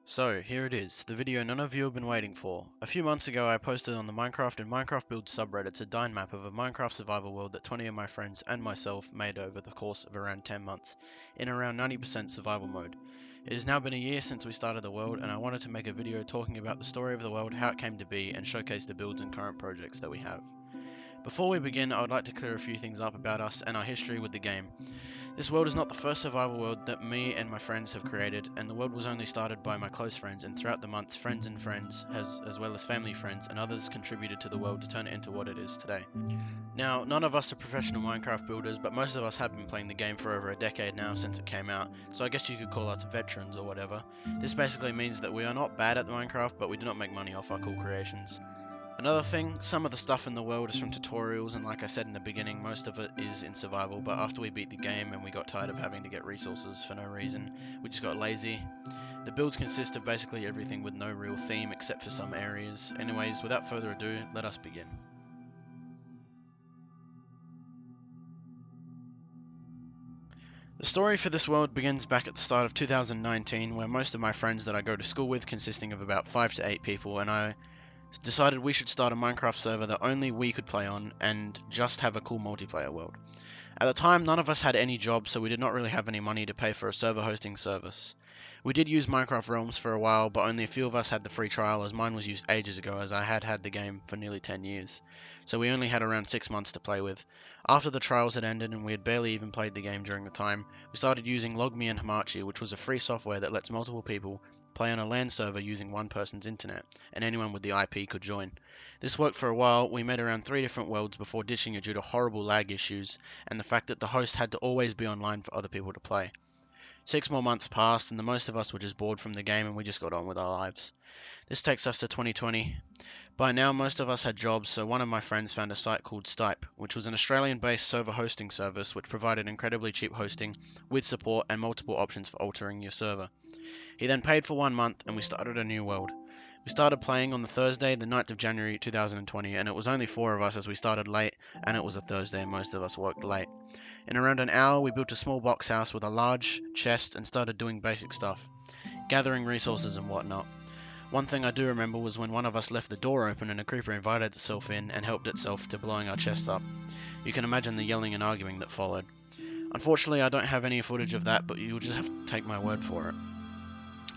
So, here it is, the video none of you have been waiting for. A few months ago I posted on the Minecraft and Minecraft Builds subreddits a Dyn map of a Minecraft survival world that 20 of my friends and myself made over the course of around 10 months, in around 90% survival mode. It has now been a year since we started the world, and I wanted to make a video talking about the story of the world, how it came to be, and showcase the builds and current projects that we have. Before we begin, I would like to clear a few things up about us and our history with the game. This world is not the first survival world that me and my friends have created, and the world was only started by my close friends, and throughout the months friends and friends, as well as family friends and others contributed to the world to turn it into what it is today. Now, none of us are professional Minecraft builders, but most of us have been playing the game for over a decade now since it came out, so I guess you could call us veterans or whatever. This basically means that we are not bad at Minecraft, but we do not make money off our cool creations. Another thing, some of the stuff in the world is from tutorials, and like I said in the beginning, most of it is in survival, but after we beat the game and we got tired of having to get resources for no reason, we just got lazy. The builds consist of basically everything with no real theme except for some areas. Anyways, without further ado, let us begin. The story for this world begins back at the start of 2019, where most of my friends that I go to school with, consisting of about 5 to 8 people, and I decided we should start a Minecraft server that only we could play on and just have a cool multiplayer world. At the time, none of us had any jobs, so we did not really have any money to pay for a server hosting service. We did use Minecraft Realms for a while, but only a few of us had the free trial, as mine was used ages ago, as I had had the game for nearly 10 years. So we only had around 6 months to play with. After the trials had ended and we had barely even played the game during the time, we started using LogMe and Hamachi, which was a free software that lets multiple people play on a LAN server using one person's internet, and anyone with the IP could join. This worked for a while. We made around 3 different worlds before ditching it due to horrible lag issues and the fact that the host had to always be online for other people to play. 6 more months passed and the most of us were just bored from the game and we just got on with our lives. This takes us to 2020. By now most of us had jobs, so one of my friends found a site called Stipe, which was an Australian-based server hosting service which provided incredibly cheap hosting with support and multiple options for altering your server. He then paid for 1 month and we started a new world. We started playing on the Thursday, the 9th of January 2020, and it was only 4 of us as we started late, and it was a Thursday and most of us worked late. In around an hour, we built a small box house with a large chest and started doing basic stuff, gathering resources and whatnot. One thing I do remember was when one of us left the door open and a creeper invited itself in and helped itself to blowing our chests up. You can imagine the yelling and arguing that followed. Unfortunately, I don't have any footage of that, but you'll just have to take my word for it.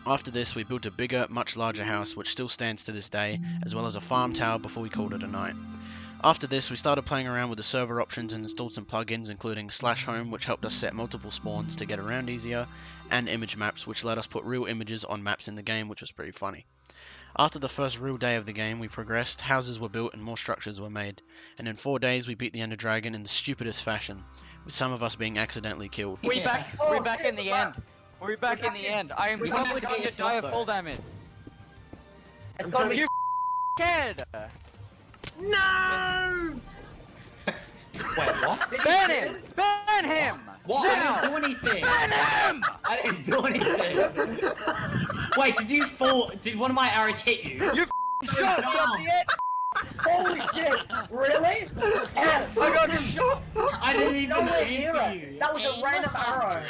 After this, we built a bigger, much larger house which still stands to this day, as well as a farm tower before we called it a night. After this, we started playing around with the server options and installed some plugins including /home, which helped us set multiple spawns to get around easier, and image maps, which let us put real images on maps in the game, which was pretty funny. After the first real day of the game, we progressed, houses were built and more structures were made, and in 4 days we beat the Ender Dragon in the stupidest fashion, with some of us being accidentally killed. We're back in the end. We're back in the end. I am probably going to die of full damage. It's gonna be You kid! no! Wait, what? Ban him! Ban him! What? Now! I didn't do anything! Ban him! I didn't do anything! Wait, did you fall? Did one of my arrows hit you? You shot me at Holy shit! Really? I got shot! I didn't even Nowhere aim near for it. you. That was a random arrow.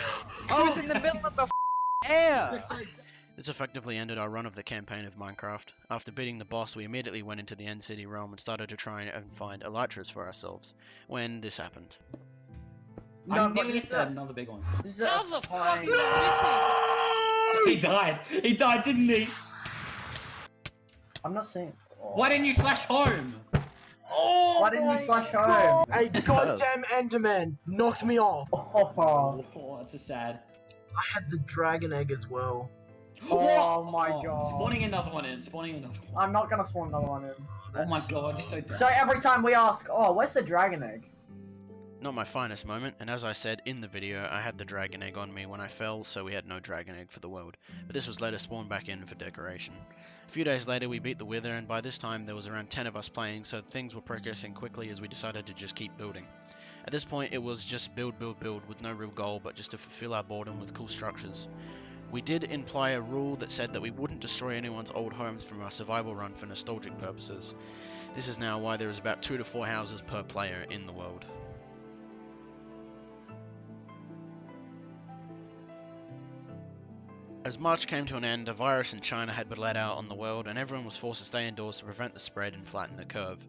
I was in the middle of the air! This effectively ended our run of the campaign of Minecraft. After beating the boss, we immediately went into the End City realm and started to try and find elytras for ourselves, when this happened. No, I but knew this you is a, said another big one. this is a How the fuck fine- is it missing? He died. He died, didn't he? I'm not saying. Why didn't you /home? Why didn't you /home? A goddamn Enderman knocked me off. Oh, Oh, that's a sad. I had the dragon egg as well. Oh my god. Spawning another one in. Spawning another one. I'm not gonna spawn another one in. Oh my god, you're so dumb. So every time we ask, oh, where's the dragon egg? Not my finest moment, and as I said in the video, I had the dragon egg on me when I fell, so we had no dragon egg for the world, but this was later spawned back in for decoration. A few days later we beat the Wither, and by this time there was around 10 of us playing, so things were progressing quickly as we decided to just keep building. At this point it was just build with no real goal, but just to fulfill our boredom with cool structures. We did imply a rule that said that we wouldn't destroy anyone's old homes from our survival run for nostalgic purposes. This is now why there is about 2 to 4 houses per player in the world. As March came to an end, a virus in China had been let out on the world, and everyone was forced to stay indoors to prevent the spread and flatten the curve.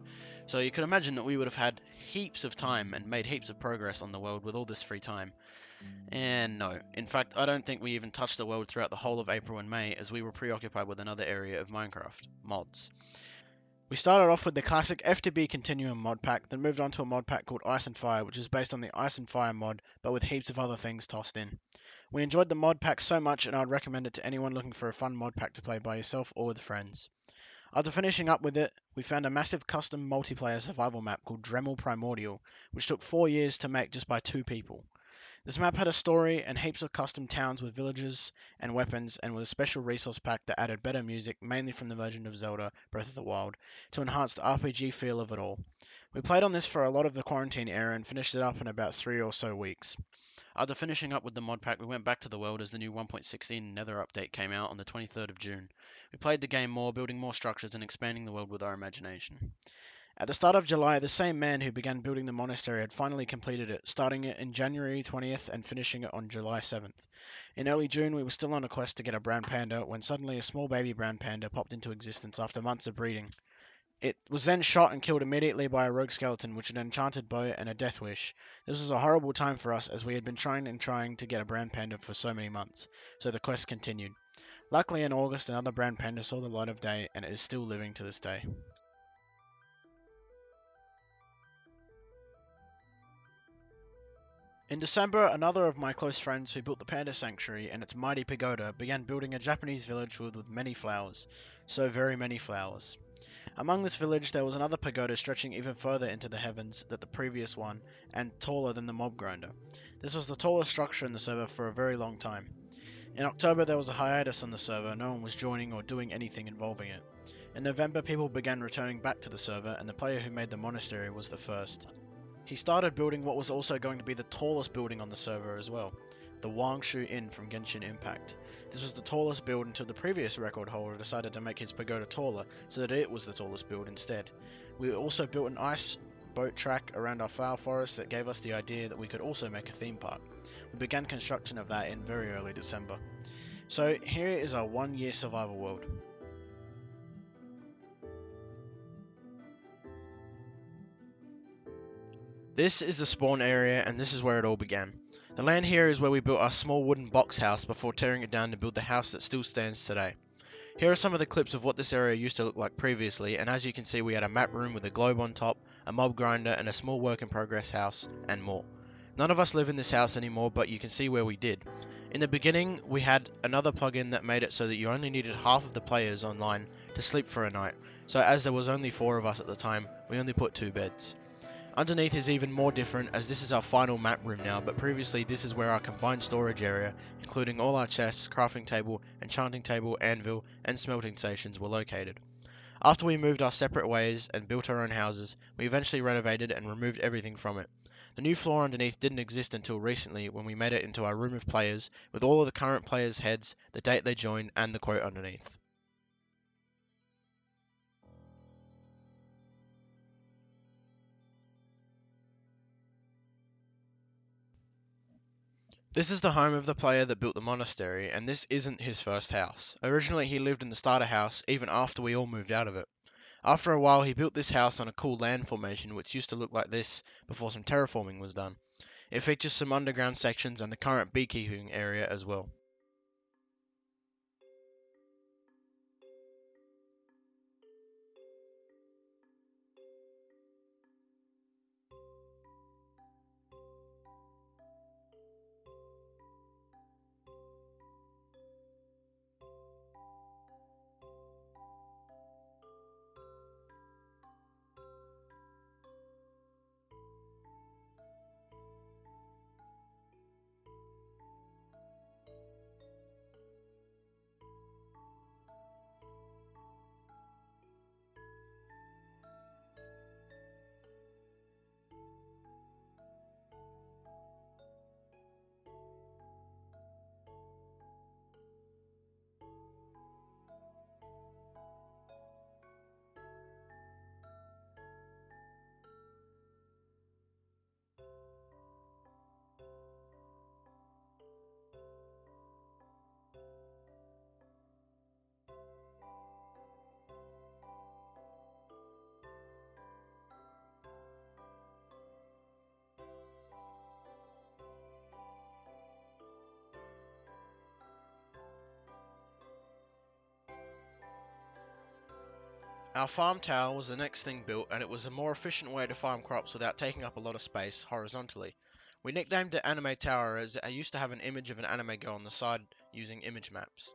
So you could imagine that we would have had heaps of time and made heaps of progress on the world with all this free time. And no, in fact, I don't think we even touched the world throughout the whole of April and May, as we were preoccupied with another area of Minecraft, mods. We started off with the classic FTB Continuum mod pack, then moved on to a mod pack called Ice and Fire, which is based on the Ice and Fire mod, but with heaps of other things tossed in. We enjoyed the mod pack so much, and I'd recommend it to anyone looking for a fun mod pack to play by yourself or with friends. After finishing up with it, we found a massive custom multiplayer survival map called Dremel Primordial, which took 4 years to make just by 2 people. This map had a story and heaps of custom towns with villages and weapons, and with a special resource pack that added better music, mainly from The Legend of Zelda Breath of the Wild, to enhance the RPG feel of it all. We played on this for a lot of the quarantine era and finished it up in about 3 or so weeks. After finishing up with the mod pack, we went back to the world as the new 1.16 Nether update came out on the 23rd of June. We played the game more, building more structures and expanding the world with our imagination. At the start of July, the same man who began building the monastery had finally completed it, starting it in January 20th and finishing it on July 7th. In early June, we were still on a quest to get a brown panda when suddenly a small baby brown panda popped into existence after months of breeding. It was then shot and killed immediately by a rogue skeleton, which had an enchanted bow and a death wish. This was a horrible time for us, as we had been trying to get a brown panda for so many months, so the quest continued. Luckily in August, another brown panda saw the light of day, and it is still living to this day. In December, another of my close friends who built the Panda Sanctuary and its mighty pagoda began building a Japanese village filled with many flowers. So very many flowers. Among this village there was another pagoda stretching even further into the heavens than the previous one, and taller than the mob grinder. This was the tallest structure in the server for a very long time. In October there was a hiatus on the server, no one was joining or doing anything involving it. In November people began returning back to the server, and the player who made the monastery was the first. He started building what was also going to be the tallest building on the server as well, the Wangshu Inn from Genshin Impact. This was the tallest build until the previous record holder decided to make his pagoda taller, so that it was the tallest build instead. We also built an ice boat track around our flower forest that gave us the idea that we could also make a theme park. We began construction of that in very early December. So here is our 1-year survival world. This is the spawn area, and this is where it all began. The land here is where we built our small wooden box house before tearing it down to build the house that still stands today. Here are some of the clips of what this area used to look like previously, and as you can see we had a map room with a globe on top, a mob grinder, and a small work in progress house, and more. None of us live in this house anymore, but you can see where we did. In the beginning, we had another plugin that made it so that you only needed half of the players online to sleep for a night, so as there was only 4 of us at the time, we only put 2 beds. Underneath is even more different, as this is our final map room now, but previously this is where our combined storage area, including all our chests, crafting table, enchanting table, anvil, and smelting stations were located. After we moved our separate ways and built our own houses, we eventually renovated and removed everything from it. The new floor underneath didn't exist until recently, when we made it into our room of players, with all of the current players' heads, the date they joined, and the quote underneath. This is the home of the player that built the monastery, and this isn't his first house. Originally he lived in the starter house, even after we all moved out of it. After a while he built this house on a cool land formation which used to look like this before some terraforming was done. It features some underground sections and the current beekeeping area as well. Our farm tower was the next thing built, and it was a more efficient way to farm crops without taking up a lot of space horizontally. We nicknamed it Anime Tower as it used to have an image of an anime girl on the side using image maps.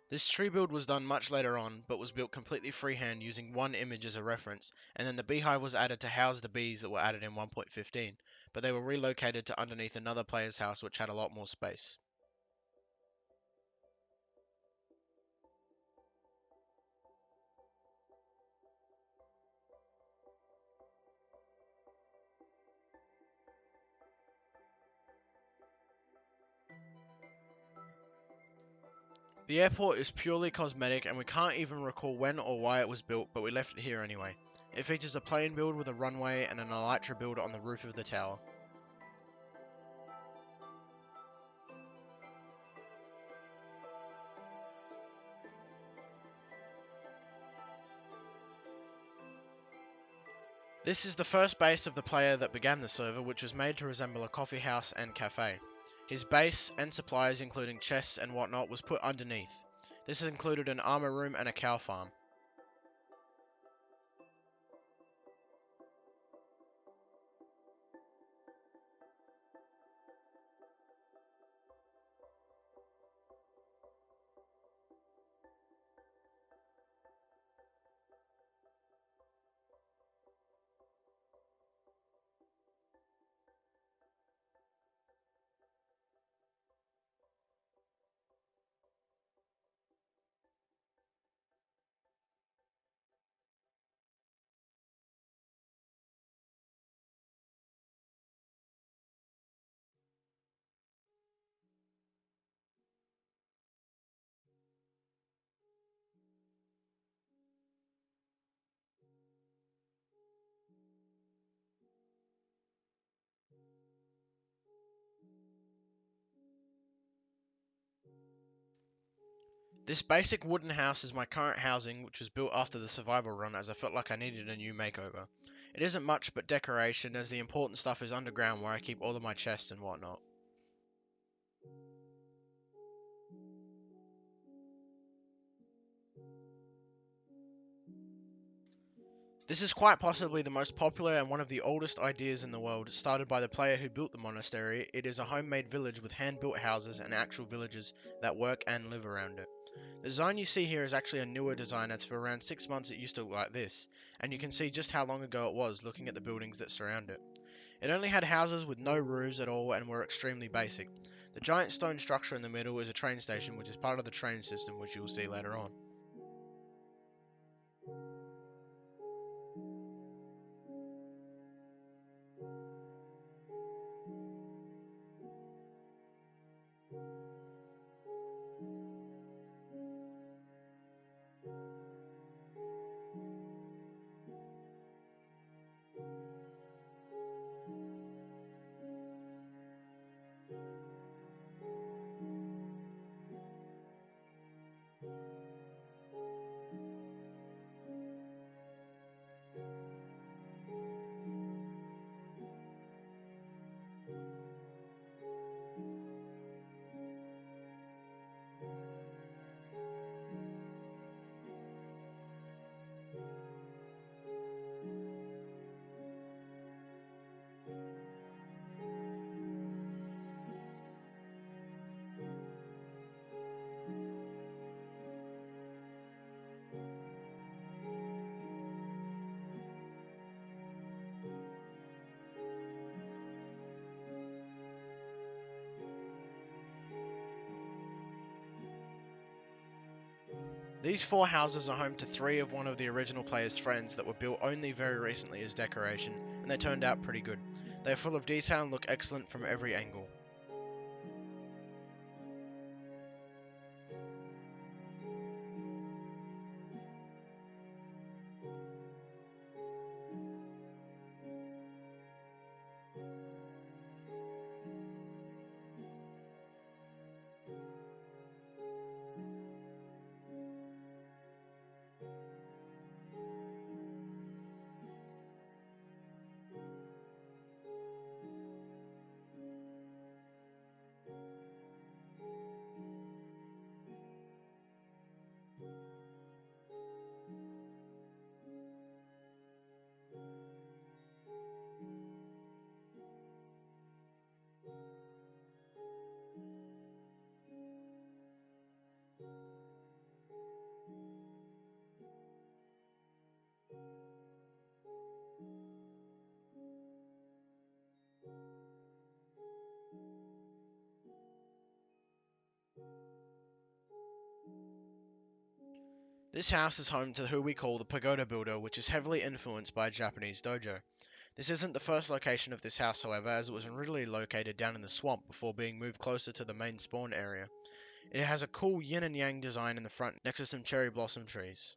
This tree build was done much later on, but was built completely freehand using one image as a reference, and then the beehive was added to house the bees that were added in 1.15, but they were relocated to underneath another player's house which had a lot more space. The airport is purely cosmetic and we can't even recall when or why it was built, but we left it here anyway. It features a plane build with a runway and an elytra build on the roof of the tower. This is the first base of the player that began the server, which was made to resemble a coffee house and cafe. His base and supplies including chests and whatnot was put underneath. This included an armor room and a cow farm. This basic wooden house is my current housing, which was built after the survival run as I felt like I needed a new makeover. It isn't much but decoration, as the important stuff is underground where I keep all of my chests and whatnot. This is quite possibly the most popular and one of the oldest ideas in the world, started by the player who built the monastery. It is a homemade village with hand-built houses and actual villagers that work and live around it. The design you see here is actually a newer design, as for around 6 months it used to look like this, and you can see just how long ago it was looking at the buildings that surround it. It only had houses with no roofs at all and were extremely basic. The giant stone structure in the middle is a train station, which is part of the train system, which you will see later on. These 4 houses are home to 3 of one of the original player's friends that were built only very recently as decoration, and they turned out pretty good. They are full of detail and look excellent from every angle. This house is home to who we call the Pagoda Builder, which is heavily influenced by a Japanese dojo. This isn't the first location of this house, however, as it was originally located down in the swamp before being moved closer to the main spawn area. It has a cool yin and yang design in the front next to some cherry blossom trees.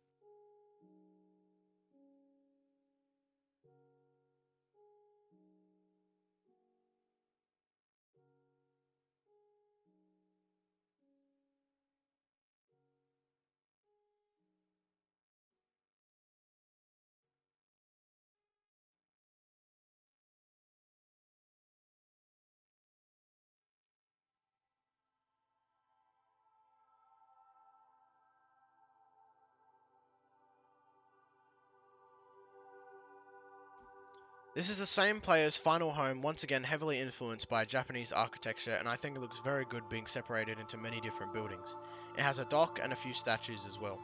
This is the same player's final home, once again heavily influenced by Japanese architecture, and I think it looks very good being separated into many different buildings. It has a dock and a few statues as well.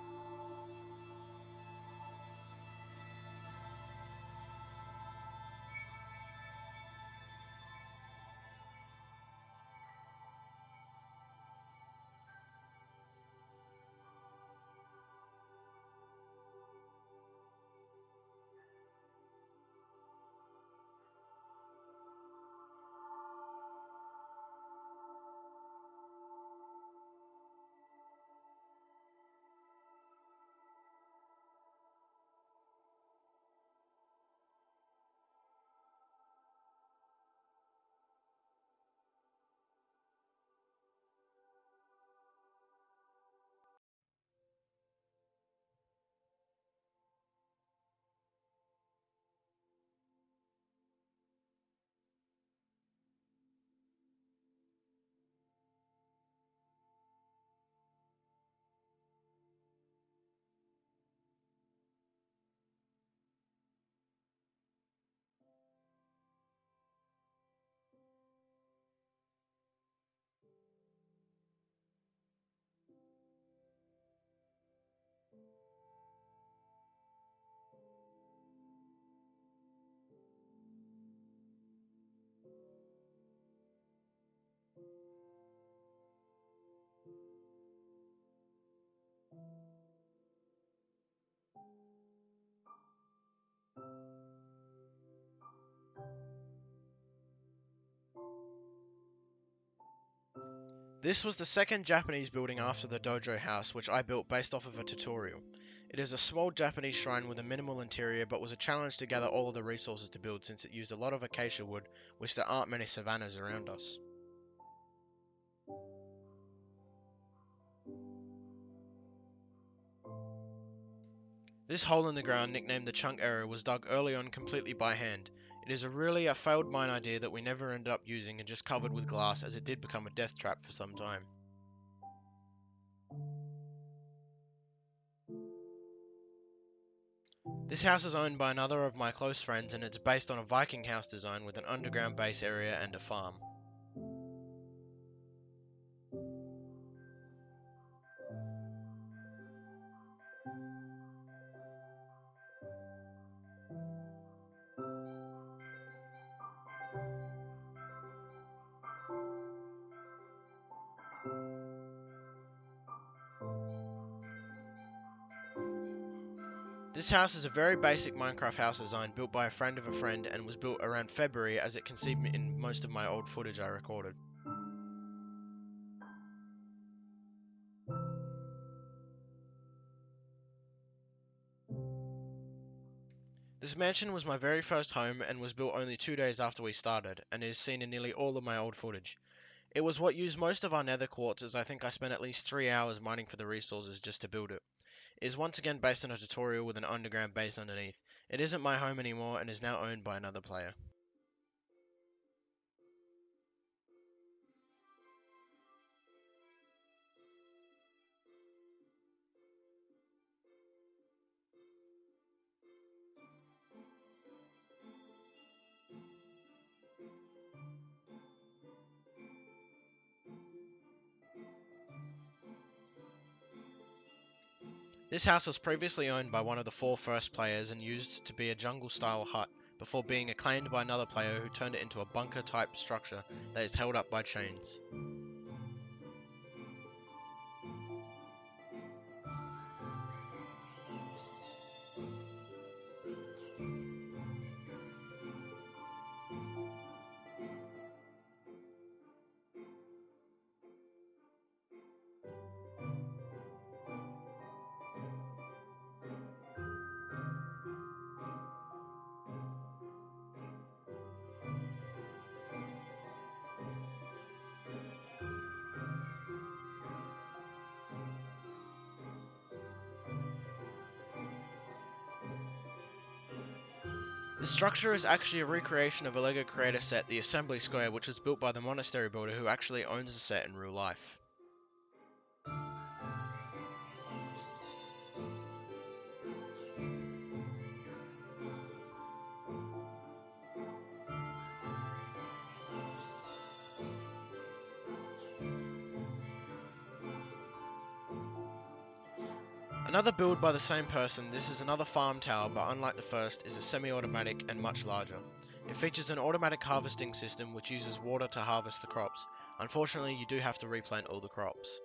This was the second Japanese building after the dojo house, which I built based off of a tutorial. It is a small Japanese shrine with a minimal interior, but was a challenge to gather all of the resources to build since it used a lot of acacia wood, which there aren't many savannas around us. This hole in the ground, nicknamed the chunk area, was dug early on completely by hand. It is really a failed mine idea that we never ended up using and just covered with glass, as it did become a death trap for some time. This house is owned by another of my close friends, and it's based on a Viking house design with an underground base area and a farm. This house is a very basic Minecraft house design built by a friend of a friend and was built around February, as it can see in most of my old footage I recorded. This mansion was my very first home and was built only 2 days after we started, and is seen in nearly all of my old footage. It was what used most of our nether quartz, as I think I spent at least 3 hours mining for the resources just to build it. It is once again based on a tutorial with an underground base underneath. It isn't my home anymore and is now owned by another player. This house was previously owned by one of the 4 first players and used to be a jungle style hut, before being acclaimed by another player who turned it into a bunker type structure that is held up by chains. The structure is actually a recreation of a LEGO creator set, the Assembly Square, which was built by the monastery builder who actually owns the set in real life. Another build by the same person, this is another farm tower, but unlike the first, is a semi-automatic and much larger. It features an automatic harvesting system which uses water to harvest the crops. Unfortunately, you do have to replant all the crops.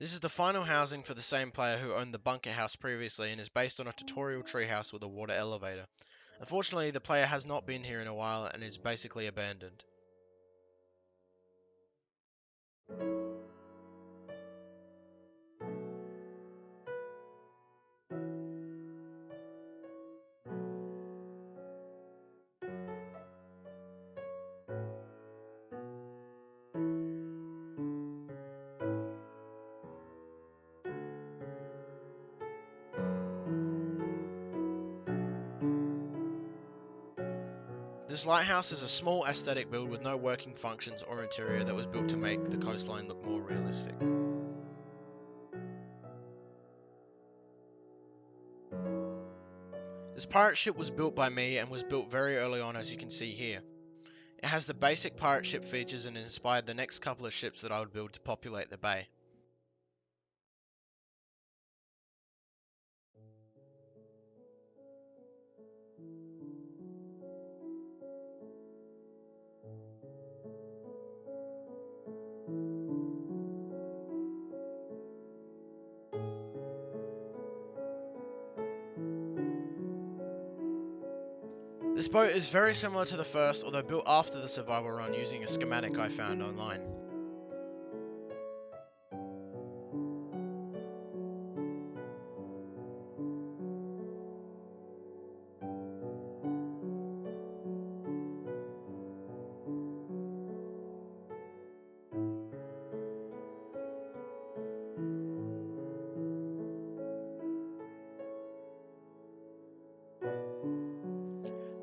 This is the final housing for the same player who owned the bunker house previously and is based on a tutorial treehouse with a water elevator. Unfortunately, the player has not been here in a while and is basically abandoned. This lighthouse is a small aesthetic build with no working functions or interior that was built to make the coastline look more realistic. This pirate ship was built by me and was built very early on, as you can see here. It has the basic pirate ship features and inspired the next couple of ships that I would build to populate the bay. This boat is very similar to the first, although built after the survival run using a schematic I found online.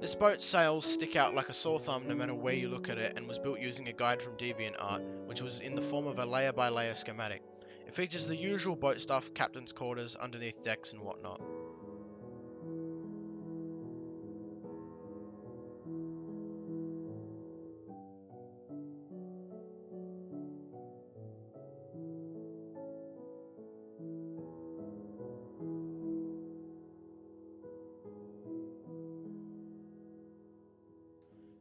This boat's sails stick out like a sore thumb no matter where you look at it, and was built using a guide from DeviantArt, which was in the form of a layer by layer schematic. It features the usual boat stuff, captain's quarters, underneath decks and whatnot.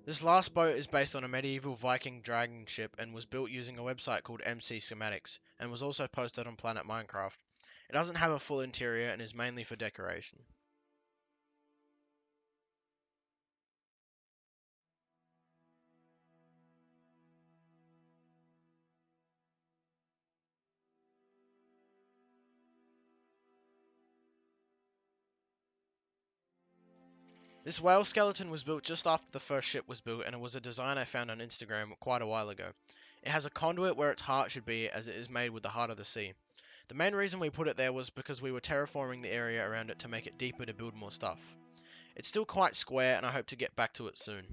This last boat is based on a medieval Viking dragon ship and was built using a website called MC Schematics, and was also posted on Planet Minecraft. It doesn't have a full interior and is mainly for decoration. This whale skeleton was built just after the first ship was built, and it was a design I found on Instagram quite a while ago. It has a conduit where its heart should be, as it is made with the heart of the sea. The main reason we put it there was because we were terraforming the area around it to make it deeper to build more stuff. It's still quite square and I hope to get back to it soon.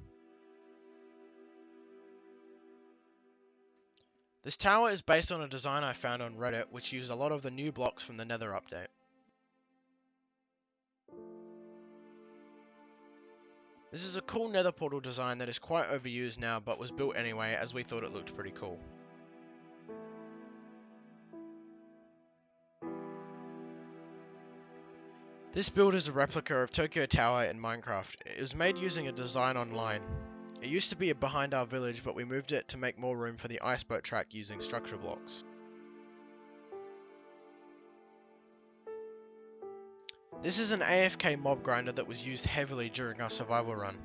This tower is based on a design I found on Reddit which used a lot of the new blocks from the Nether update. This is a cool nether portal design that is quite overused now but was built anyway as we thought it looked pretty cool. This build is a replica of Tokyo Tower in Minecraft. It was made using a design online. It used to be behind our village but we moved it to make more room for the iceboat track using structure blocks. This is an AFK mob grinder that was used heavily during our survival run.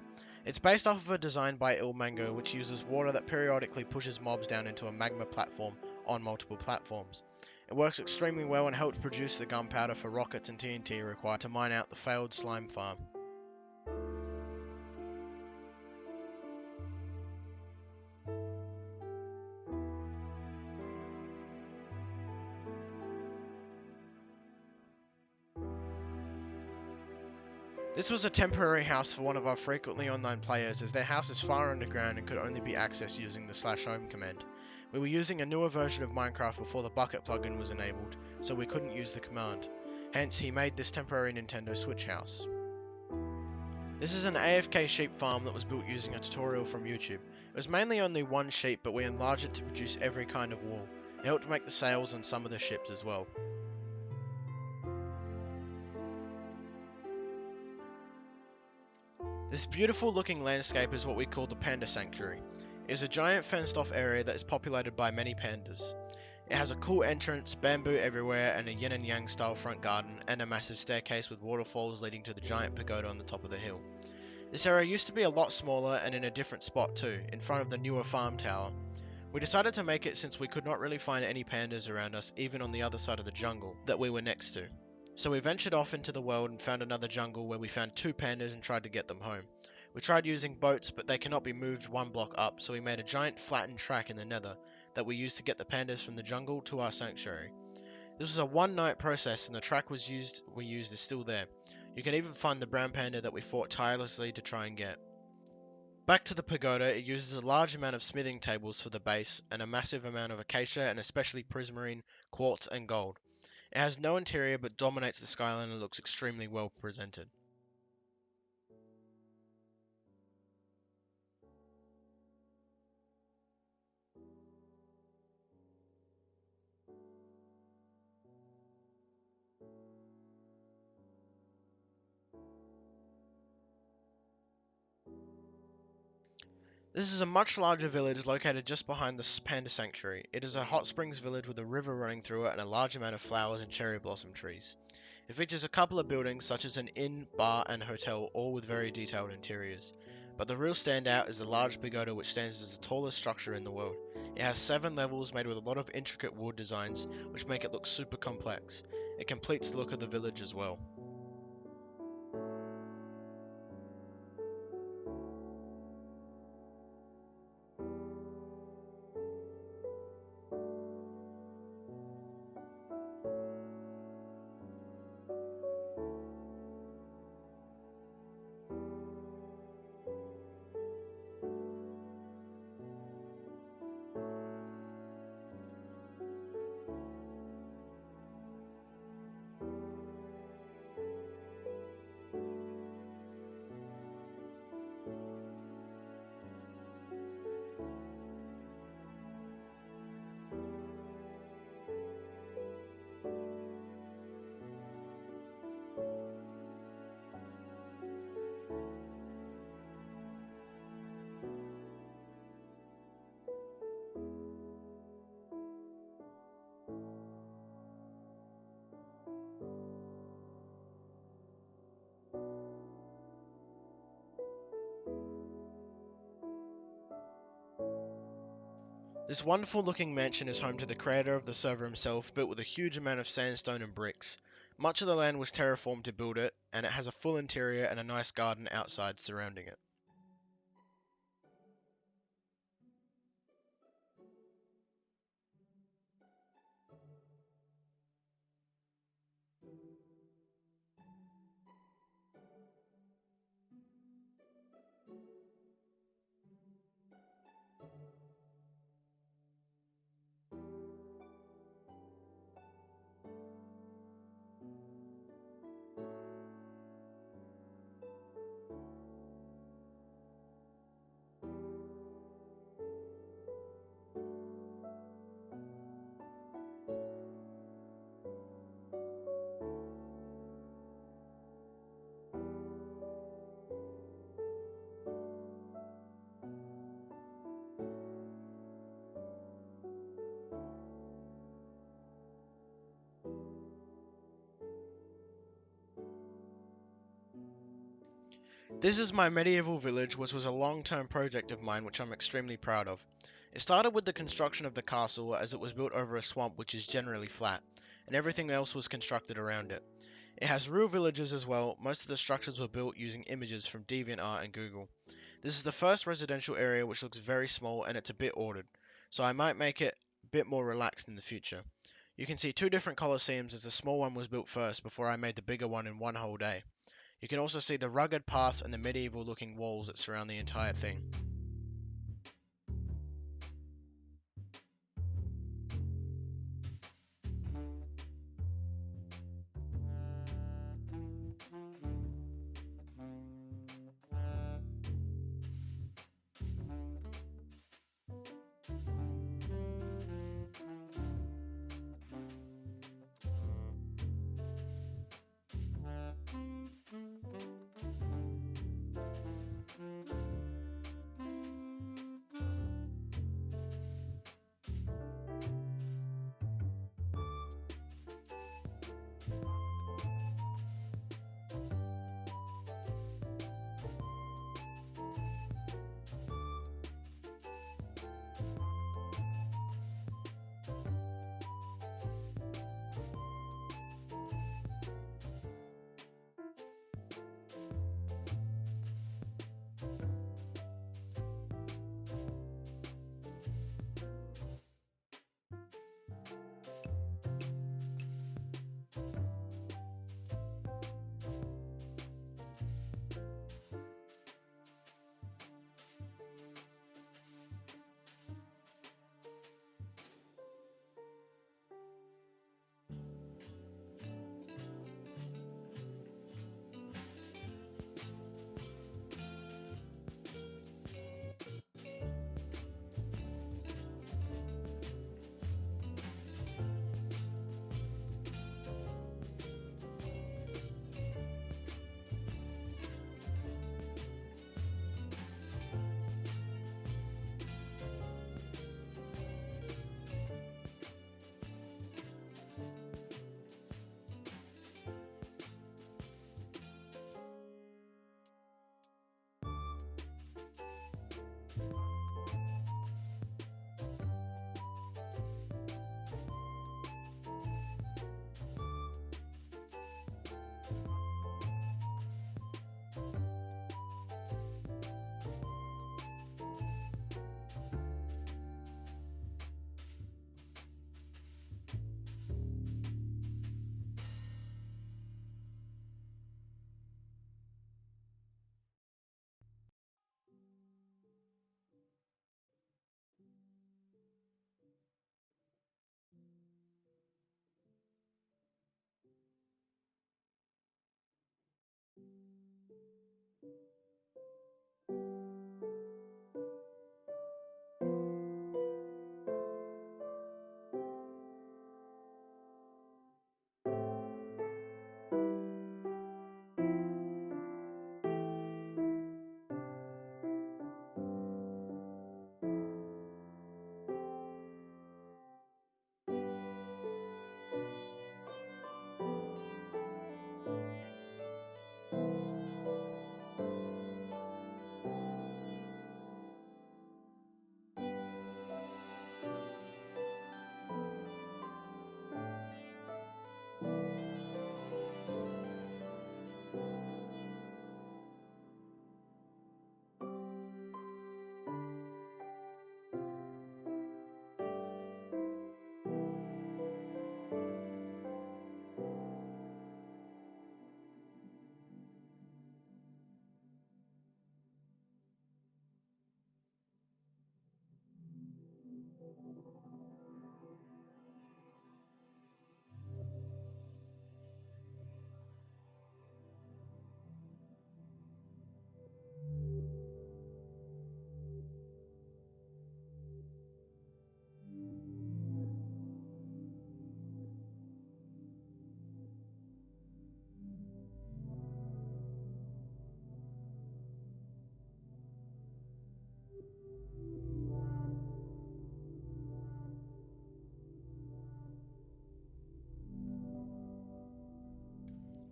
It's based off of a design by Ilmango which uses water that periodically pushes mobs down into a magma platform on multiple platforms. It works extremely well and helps produce the gunpowder for rockets and TNT required to mine out the failed slime farm. This was a temporary house for one of our frequently online players, as their house is far underground and could only be accessed using the /home command. We were using a newer version of Minecraft before the bucket plugin was enabled, so we couldn't use the command. Hence, he made this temporary Nintendo Switch house. This is an AFK sheep farm that was built using a tutorial from YouTube. It was mainly only one sheep, but we enlarged it to produce every kind of wool. It helped make the sails on some of the ships as well. This beautiful looking landscape is what we call the Panda Sanctuary. It is a giant fenced off area that is populated by many pandas. It has a cool entrance, bamboo everywhere, and a yin and yang style front garden, and a massive staircase with waterfalls leading to the giant pagoda on the top of the hill. This area used to be a lot smaller and in a different spot too, in front of the newer farm tower. We decided to make it since we could not really find any pandas around us, even on the other side of the jungle that we were next to. So we ventured off into the world and found another jungle where we found 2 pandas and tried to get them home. We tried using boats, but they cannot be moved 1 block up, so we made a giant flattened track in the nether that we used to get the pandas from the jungle to our sanctuary. This was a 1-night process, and the track we used is still there. You can even find the brown panda that we fought tirelessly to try and get. Back to the pagoda, it uses a large amount of smithing tables for the base, and a massive amount of acacia and especially prismarine, quartz and gold. It has no interior but dominates the skyline and looks extremely well presented. This is a much larger village located just behind the Panda Sanctuary. It is a hot springs village with a river running through it and a large amount of flowers and cherry blossom trees. It features a couple of buildings such as an inn, bar and hotel, all with very detailed interiors. But the real standout is the large pagoda, which stands as the tallest structure in the world. It has 7 levels made with a lot of intricate wood designs which make it look super complex. It completes the look of the village as well. This wonderful looking mansion is home to the creator of the server himself, built with a huge amount of sandstone and bricks. Much of the land was terraformed to build it, and it has a full interior and a nice garden outside surrounding it. This is my medieval village, which was a long-term project of mine which I'm extremely proud of. It started with the construction of the castle, as it was built over a swamp which is generally flat, and everything else was constructed around it. It has real villages as well. Most of the structures were built using images from DeviantArt and Google. This is the first residential area which looks very small and it's a bit ordered, so I might make it a bit more relaxed in the future. You can see two different colosseums as the small one was built first before I made the bigger one in one whole day. You can also see the rugged paths and the medieval looking walls that surround the entire thing.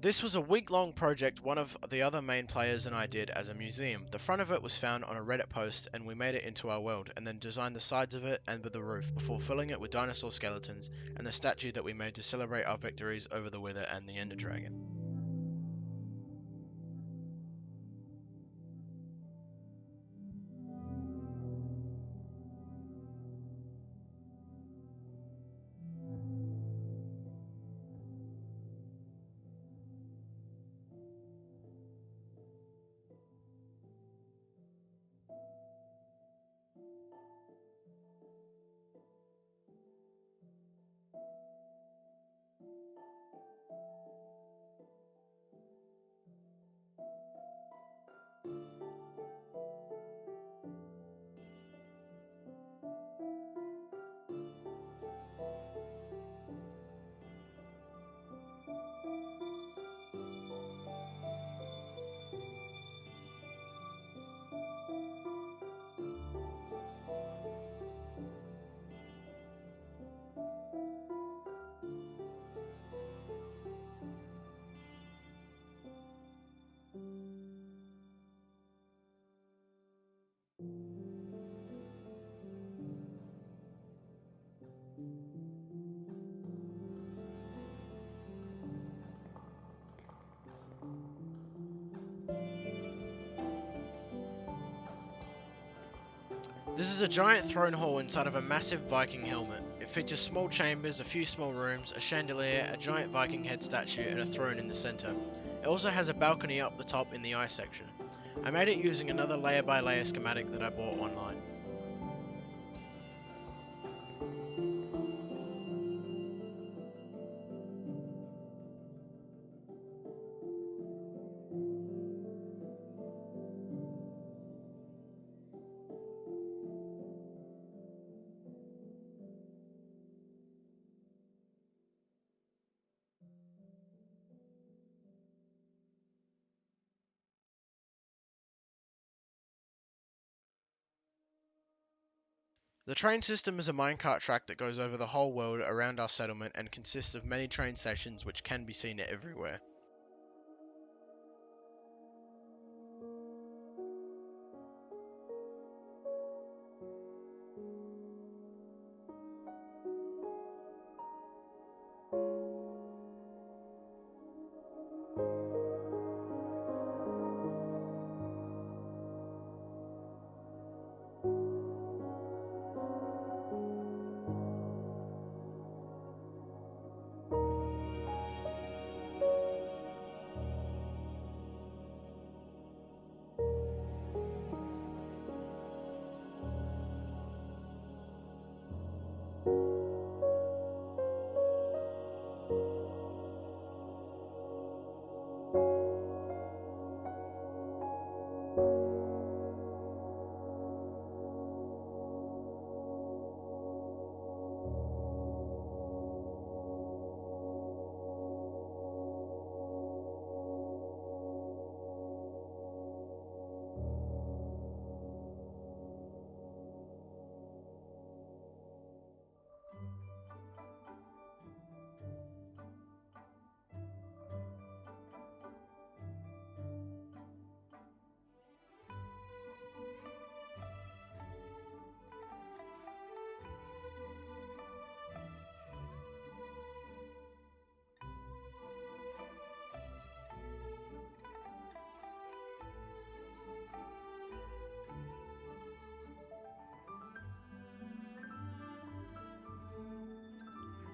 This was a week-long project one of the other main players and I did as a museum. The front of it was found on a Reddit post and we made it into our world, and then designed the sides of it and the roof before filling it with dinosaur skeletons and the statue that we made to celebrate our victories over the Wither and the Ender Dragon. This is a giant throne hall inside of a massive Viking helmet. It features small chambers, a few small rooms, a chandelier, a giant Viking head statue, and a throne in the center. It also has a balcony up the top in the eye section. I made it using another layer by layer schematic that I bought online. The train system is a minecart track that goes over the whole world around our settlement and consists of many train stations which can be seen everywhere.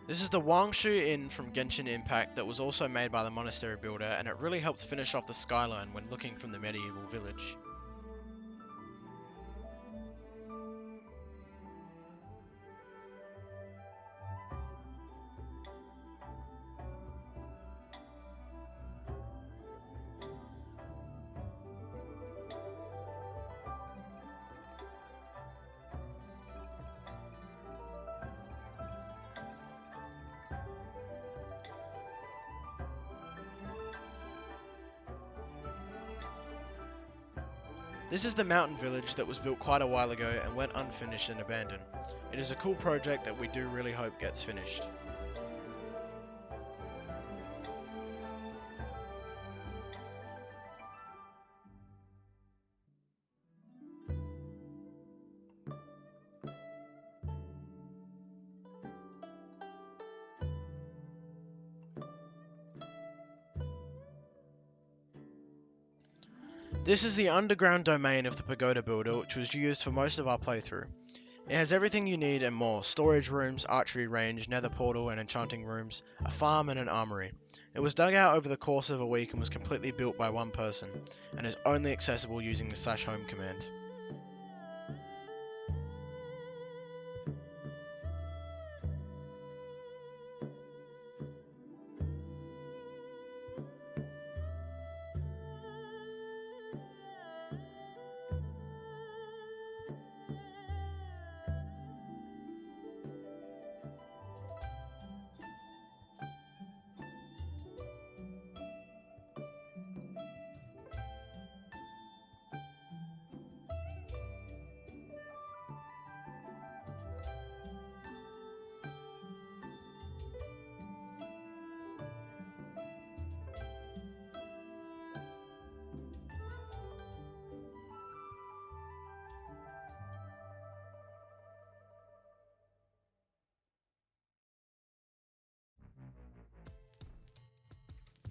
This is the Wangshu Inn from Genshin Impact that was also made by the monastery builder, and it really helps finish off the skyline when looking from the medieval village. This is the mountain village that was built quite a while ago and went unfinished and abandoned. It is a cool project that we do really hope gets finished. This is the underground domain of the Pagoda Builder, which was used for most of our playthrough. It has everything you need and more: storage rooms, archery range, nether portal and enchanting rooms, a farm and an armory. It was dug out over the course of a week and was completely built by one person, and is only accessible using the /home command.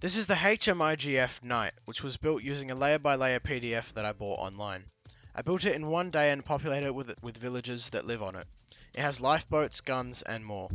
This is the HMIGF Knight, which was built using a layer by layer PDF that I bought online. I built it in one day and populated it with villagers that live on it. It has lifeboats, guns, and more.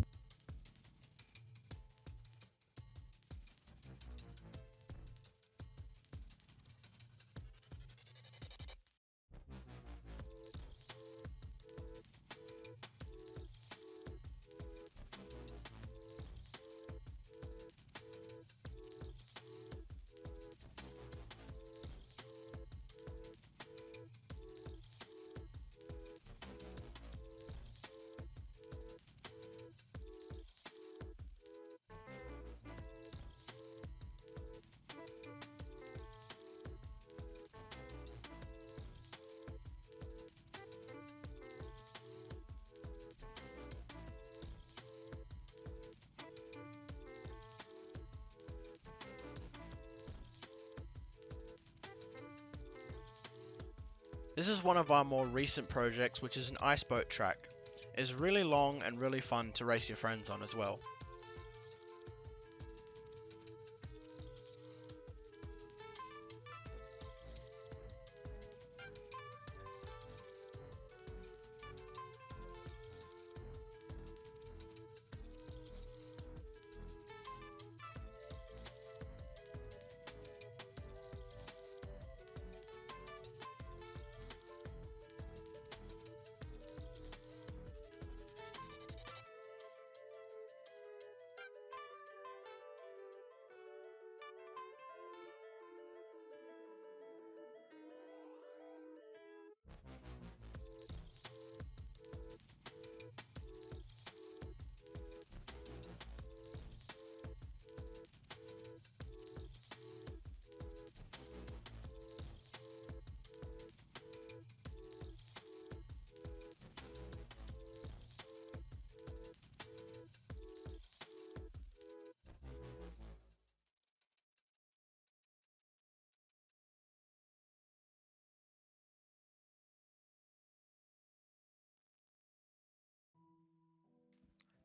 This is one of our more recent projects, which is an ice boat track. It is really long and really fun to race your friends on as well.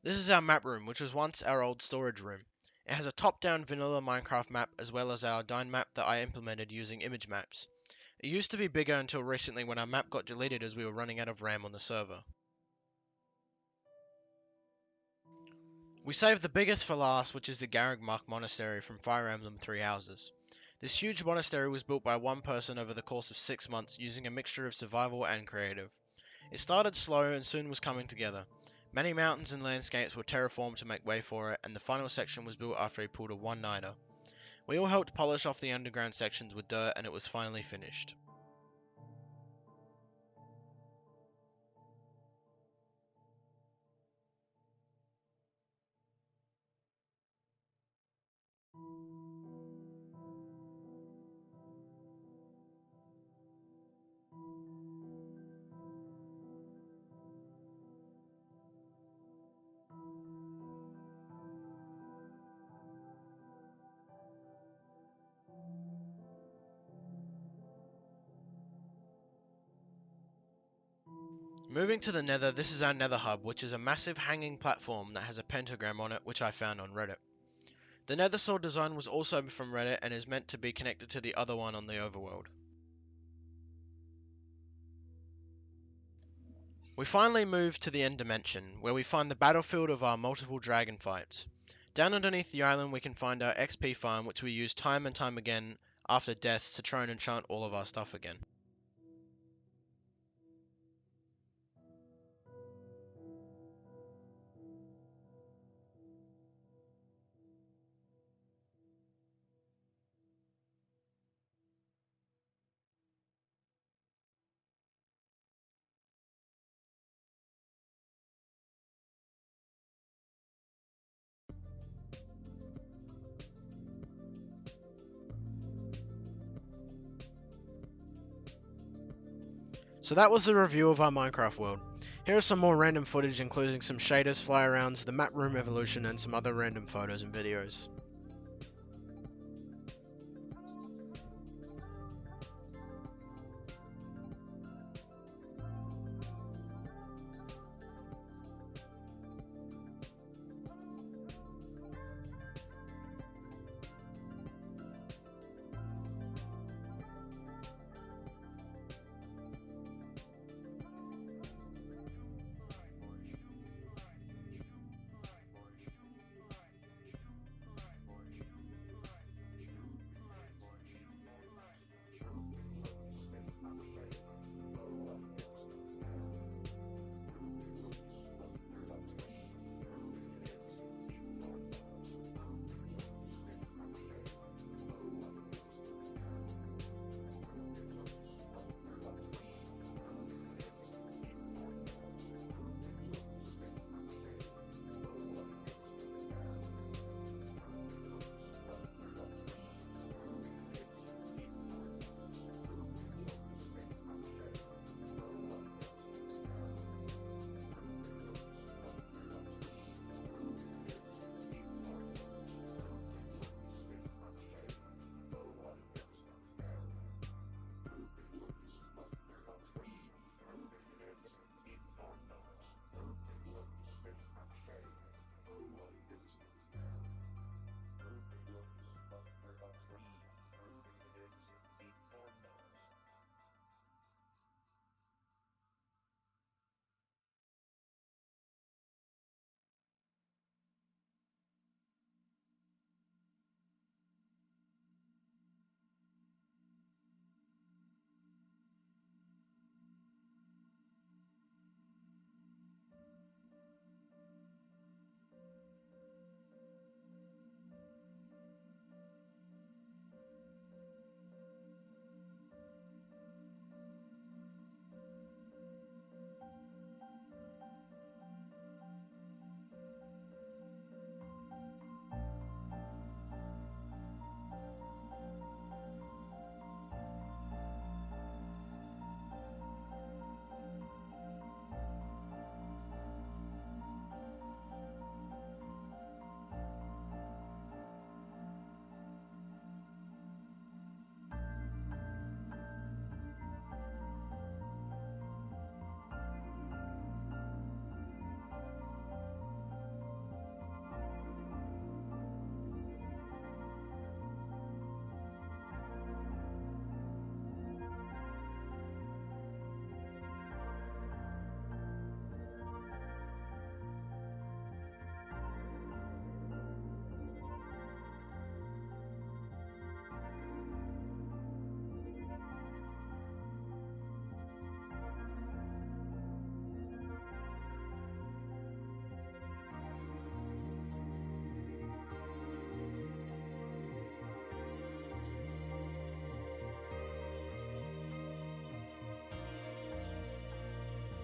This is our map room, which was once our old storage room. It has a top-down vanilla Minecraft map as well as our Dyn map that I implemented using image maps. It used to be bigger until recently when our map got deleted as we were running out of RAM on the server. We saved the biggest for last, which is the Garrigmuck Monastery from Fire Emblem Three Houses. This huge monastery was built by one person over the course of 6 months using a mixture of survival and creative. It started slow and soon was coming together. Many mountains and landscapes were terraformed to make way for it, and the final section was built after he pulled a one-nighter. We all helped polish off the underground sections with dirt and it was finally finished. Moving to the nether, this is our nether hub, which is a massive hanging platform that has a pentagram on it, which I found on Reddit. The nether sword design was also from Reddit and is meant to be connected to the other one on the overworld. We finally move to the end dimension, where we find the battlefield of our multiple dragon fights. Down underneath the island we can find our XP farm, which we use time and time again after deaths to try and enchant all of our stuff again. So that was the review of our Minecraft world. Here are some more random footage, including some shaders, fly-arounds, the map room evolution, and some other random photos and videos.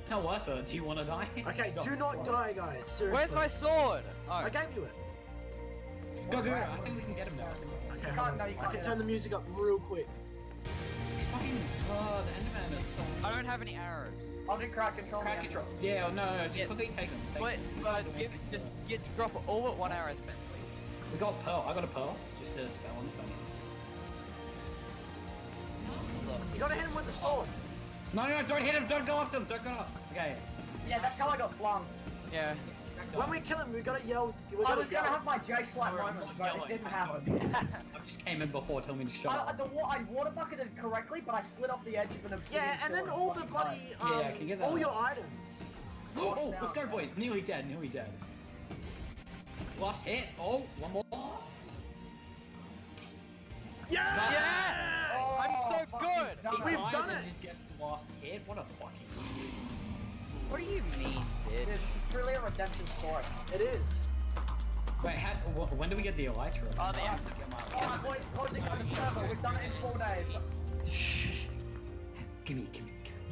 It's not worth it. Do you want to die? Okay, Stop. do not die, guys. Seriously. Where's my sword? Oh. I gave you it. Go, go, go. I think we can get him there. Okay, You hold can't- on. no, you I can't can do turn the music up real quick. Fucking, the Enderman is so... I don't have any arrows. I'll do crowd control. Crowd yeah. control. Yeah, no, just quickly take them. Just drop all but one arrow spent, please. We got pearl. I got a pearl. Just a spell on the phone. You gotta hit him with the sword. No, no, no, don't hit him. Don't go up them. Don't go up. Okay. Yeah, that's how I got flung. Yeah. When we kill him, we gotta yell. We I gotta was gonna yell. have my J slap Sorry, I'm moment, not but it yelling. didn't happen. I just came in before, tell me to shut up. I water bucketed correctly, but I slid off the edge of an obsidian. Yeah, and then pillar all the fucking bloody, died. Yeah, can you get that all one? your items. Oh, let's go, boys. Nearly dead, nearly dead. Last hit. Oh, one more. Yeah! Yeah! Oh, I'm so fuck, good! he's done We've it. done And it. just gets the last hit. What a fucking. What do you mean, Dude, bitch? this is really a redemption story. It is. Wait, when do we get the elytra? Oh, the after. Alright boys, closing on the server, we've done it in 4 days. Shh. Gimme.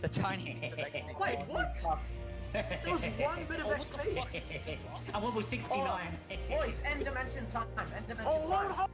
The tiny piece of XP. Wait, what? Fucks. There was 1 bit of XP. I'm level 69. Boys, end dimension time, end dimension Oh, time. hold